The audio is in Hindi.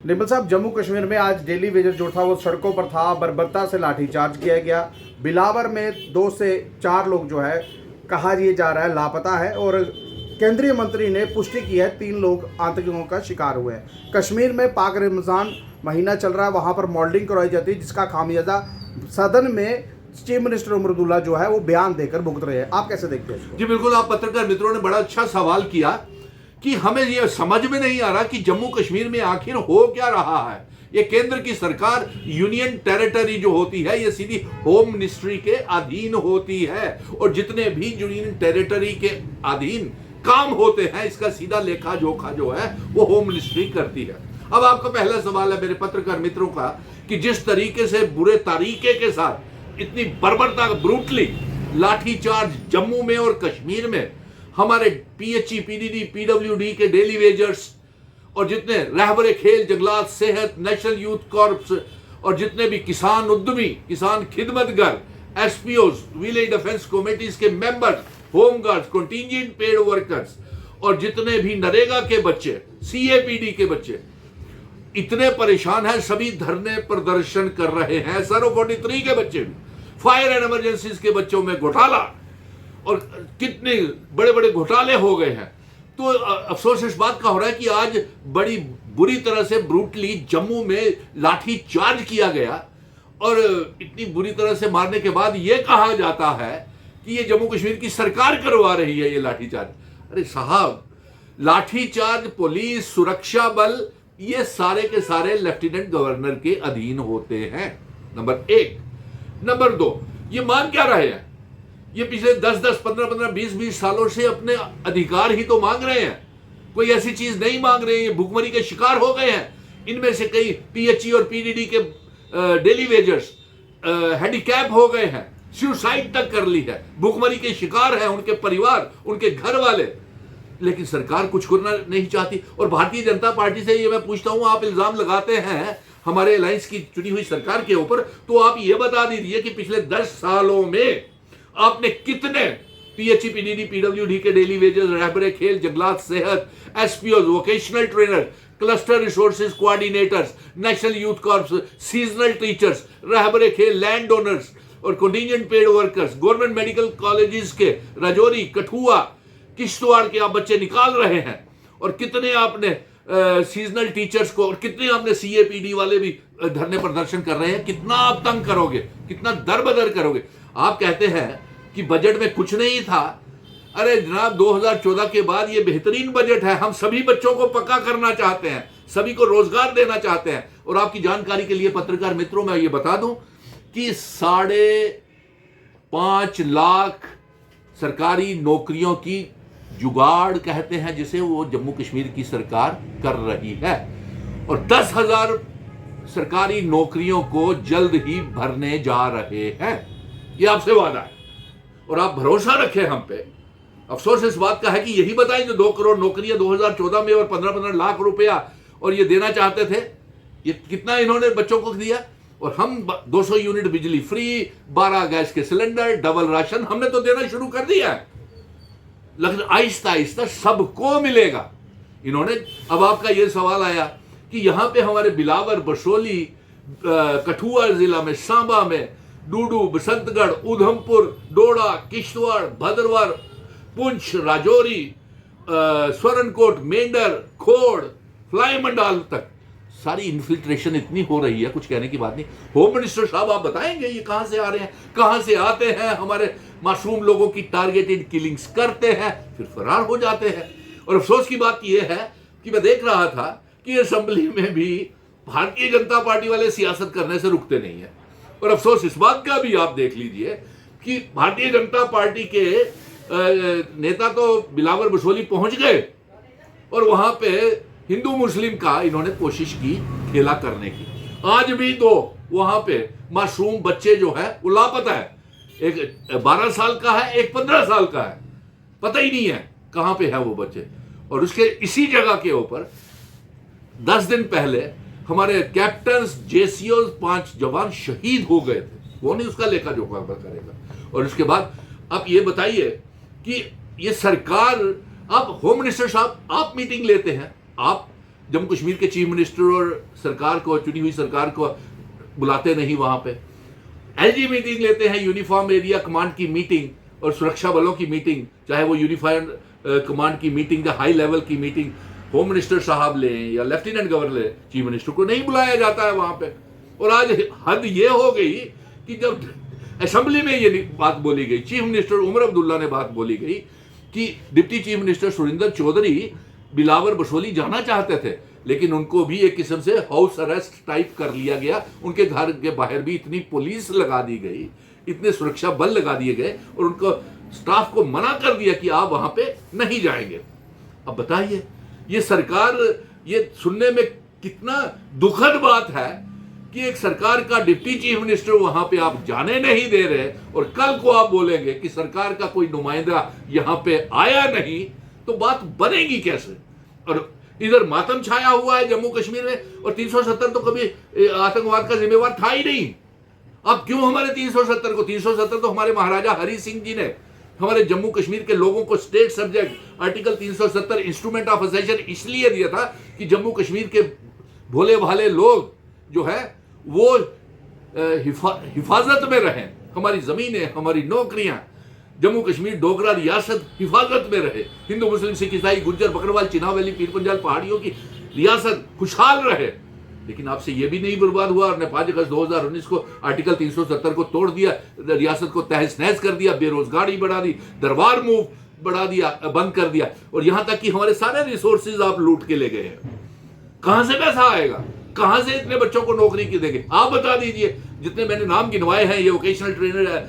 निर्मल साहब, जम्मू कश्मीर में आज डेली वेजर जो था वो सड़कों पर था, बर्बरता से लाठीचार्ज किया गया। बिलावर में 2 से 4 लोग जो है कहा ये जा रहा है लापता है, और केंद्रीय मंत्री ने पुष्टि की है 3 लोग आतंकियों का शिकार हुए हैं। कश्मीर में पाक रमज़ान महीना चल रहा है, वहाँ पर मॉडलिंग करवाई जाती है, जिसका खामियाजा सदन में चीफ मिनिस्टर उमर अब्दुल्ला जो है वो बयान देकर भुगत रहे हैं। आप कैसे देखते हैं इसको? जी बिल्कुल, आप पत्रकार मित्रों ने बड़ा अच्छा सवाल किया कि हमें ये समझ में नहीं आ रहा कि जम्मू कश्मीर में आखिर हो क्या रहा है। ये केंद्र की सरकार, यूनियन टेरिटरी जो होती है ये सीधी होम मिनिस्ट्री के अधीन होती है, और जितने भी यूनियन टेरिटरी के अधीन काम होते हैं इसका सीधा लेखा जोखा जो है वो होम मिनिस्ट्री करती है। अब आपका पहला सवाल है मेरे पत्रकार मित्रों का कि जिस तरीके से बुरे तरीके के साथ इतनी बर्बरता, ब्रूटली लाठीचार्ज जम्मू में और कश्मीर में हमारे पीएचई, पीडीडी, पीडब्ल्यूडी के डेली वेजर्स और जितने रहबरे खेल, जंगलात, सेहत, नेशनल यूथ कॉर्प्स और जितने भी किसान उद्यमी, किसान खिदमतगर, एसपीओज, विलेज डिफेंस कमेटीज के members, home guards, contingent paid workers और जितने भी नरेगा के बच्चे, सीएपीडी के बच्चे इतने परेशान हैं, सभी धरने प्रदर्शन कर रहे हैं। सर 43 के बच्चे भी, फायर एंड इमरजेंसीज के बच्चों में घोटाला और कितने बड़े बड़े घोटाले हो गए हैं। तो अफसोस इस बात का हो रहा है कि आज बड़ी बुरी तरह से ब्रूटली जम्मू में लाठी चार्ज किया गया, और इतनी बुरी तरह से मारने के बाद यह कहा जाता है कि ये जम्मू कश्मीर की सरकार करवा रही है ये लाठी चार्ज। अरे साहब, लाठी चार्ज पुलिस, सुरक्षा बल ये सारे के सारे लेफ्टिनेंट गवर्नर के अधीन होते हैं, नंबर 1। नंबर 2, ये मांग क्या रहे हैं? ये पिछले 10-10, 15-15, 20-20 सालों से अपने अधिकार ही तो मांग रहे हैं, कोई ऐसी चीज नहीं मांग रहे हैं। ये भुखमरी के शिकार हो गए हैं। इनमें से कई पीएचई और पीडीडी के डेली वेजर्स हैंडीकैप हो गए हैं, सुसाइड तक कर ली है, भुखमरी के शिकार हैं उनके परिवार, उनके घर वाले, लेकिन सरकार कुछ करना नहीं चाहती। और भारतीय जनता पार्टी से ये मैं पूछता हूं, आप इल्जाम लगाते हैं हमारे अलायंस की चुनी हुई सरकार के ऊपर, तो आप ये बता दीजिए कि पिछले 10 सालों में आपने कितने पीएचई, पीडीडी, पीडब्ल्यूडी के डेली वेजेस, रहबरे खेल, जंगलात, सेहत, SPO, vocational trainer, cluster resources coordinators, national youth corps, seasonal teachers, Rehbare Khel, land owners और contingent paid workers, government medical colleges के राजौरी, कठुआ, किश्तवाड़ के आप बच्चे निकाल रहे हैं, और कितने आपने सीजनल टीचर्स को, और कितने आपने सीएपीडी वाले भी धरने प्रदर्शन कर रहे हैं। कितना आप तंग करोगे, कितना दरबदर करोगे? आप कहते हैं कि बजट में कुछ नहीं था। अरे जनाब, 2014 के बाद ये बेहतरीन बजट है। हम सभी बच्चों को पक्का करना चाहते हैं, सभी को रोजगार देना चाहते हैं। और आपकी जानकारी के लिए पत्रकार मित्रों मैं ये बता दूं कि 5.5 लाख सरकारी नौकरियों की जुगाड़ कहते हैं जिसे, वो जम्मू कश्मीर की सरकार कर रही है, और 10,000 सरकारी नौकरियों को जल्द ही भरने जा रहे हैं। ये आपसे वादा है और आप भरोसा रखें हम पे। अफसोस इस बात का है कि यही बताएं जो 2 करोड़ नौकरियां 2014 में और 15-15 लाख रुपया और ये देना चाहते थे, ये कितना इन्होंने बच्चों को दिया? और हम 200 यूनिट बिजली फ्री, 12 गैस के सिलेंडर, डबल राशन हमने तो देना शुरू कर दिया है, लेकिन आहिस्ता आहिस्ता सबको मिलेगा इन्होंने। अब आपका यह सवाल आया कि यहां पे हमारे बिलावर, बसोली, कठुआ जिला में, सांबा में, डूडू, बसंतगढ़, उधमपुर, डोडा, किश्तवाड़, भद्रवाह, पुंछ, राजौरी, स्वरनकोट, मेंढर, खोड़, फ्लाई मंडाल तक सारी इन्फिल्ट्रेशन इतनी हो रही है, कुछ कहने की बात नहीं। होम मिनिस्टर साहब आप बताएंगे ये कहां से आ रहे हैं, कहां से आते हैं? हमारे मासूम लोगों की टारगेटेड किलिंग्स करते हैं, फिर फरार हो जाते हैं। और अफसोस की बात यह है कि मैं देख रहा था कि असेंबली में भी भारतीय जनता पार्टी वाले सियासत करने से रुकते नहीं है। और अफसोस इस बात का भी आप देख लीजिए कि भारतीय जनता पार्टी के नेता तो बिलावर, बसोली पहुंच गए और वहां पे हिंदू मुस्लिम का इन्होंने कोशिश की खेला करने की। आज भी 2 वहां पे मासूम बच्चे जो है वो लापता है। एक 12 साल का है, एक 15 साल का है, पता ही नहीं है कहां पे है वो बच्चे। और उसके इसी जगह के ऊपर 10 दिन पहले हमारे कैप्टन्स, जेसीओ 5 जवान शहीद हो गए थे। वो नहीं उसका लेखा जोखा करेगा। और उसके बाद आप ये बताइए कि ये सरकार, आप होम मिनिस्टर साहब आप मीटिंग लेते हैं, आप जम्मू कश्मीर के चीफ मिनिस्टर और सरकार को, चुनी हुई सरकार को बुलाते नहीं वहां पे। एलजी मीटिंग लेते हैं, यूनिफॉर्म एरिया कमांड की मीटिंग और सुरक्षा बलों की मीटिंग, चाहे वो यूनिफाइड कमांड की मीटिंग या हाई लेवल की मीटिंग होम मिनिस्टर साहब लें या लेफ्टिनेंट गवर्नर लें, चीफ मिनिस्टर को नहीं बुलाया जाता है वहां पे। और आज हद ये हो गई कि जब असेंबली में ये बात बोली गई, चीफ मिनिस्टर उमर अब्दुल्ला ने बात बोली गई कि deputy chief minister Surinder Choudhary Billawar Basohli जाना चाहते थे, लेकिन उनको भी एक किस्म से हाउस अरेस्ट टाइप कर लिया गया। उनके घर के बाहर भी इतनी पुलिस लगा दी गई, इतने सुरक्षा बल लगा दिए गए और उनको स्टाफ को मना कर दिया कि आप वहां पे नहीं जाएंगे। अब बताइए, ये सरकार, ये सुनने में कितना दुखद बात है कि एक सरकार का डिप्टी चीफ मिनिस्टर वहां पे आप जाने नहीं दे रहे और कल को आप बोलेंगे कि सरकार का कोई नुमाइंदा यहां पे आया नहीं, तो बात बनेगी कैसे? और इधर मातम छाया हुआ है जम्मू कश्मीर में, और 370 तो कभी आतंकवाद का जिम्मेवार था ही नहीं। अब क्यों हमारे 370 को, 370 तो हमारे महाराजा हरि सिंह जी ने हमारे जम्मू कश्मीर के लोगों को state subject article 370 instrument of accession इसलिए दिया था कि जम्मू कश्मीर के भोले भाले लोग जो है वो हिफाजत में रहें, हमारी जमीनें, हमारी नौकरियां, जम्मू कश्मीर डोगरा रियासत हिफाजत में रहे, हिंदू मुस्लिम सिख ईसाई गुज्जर बकरवाल चिनाब वैली पीर पंजाल पहाड़ियों की रियासत खुशहाल रहे। लेकिन आपसे यह भी नहीं बर्बाद हुआ, और ने 5 अगस्त 2019 को आर्टिकल 370 को तोड़ दिया, रियासत को तहस नहस कर दिया, बेरोजगारी बढ़ा दी, दरबार मूव बढ़ा दिया, बंद कर दिया, और यहां तक कि हमारे सारे रिसोर्सेज आप लूट के ले गए हैं। कहां से पैसा आएगा? कहां से इतने बच्चों को नौकरी की देंगे? आप बता दीजिए। जितने मैंने नाम गिनवाए हैं, ये वोकेशनल ट्रेनर है,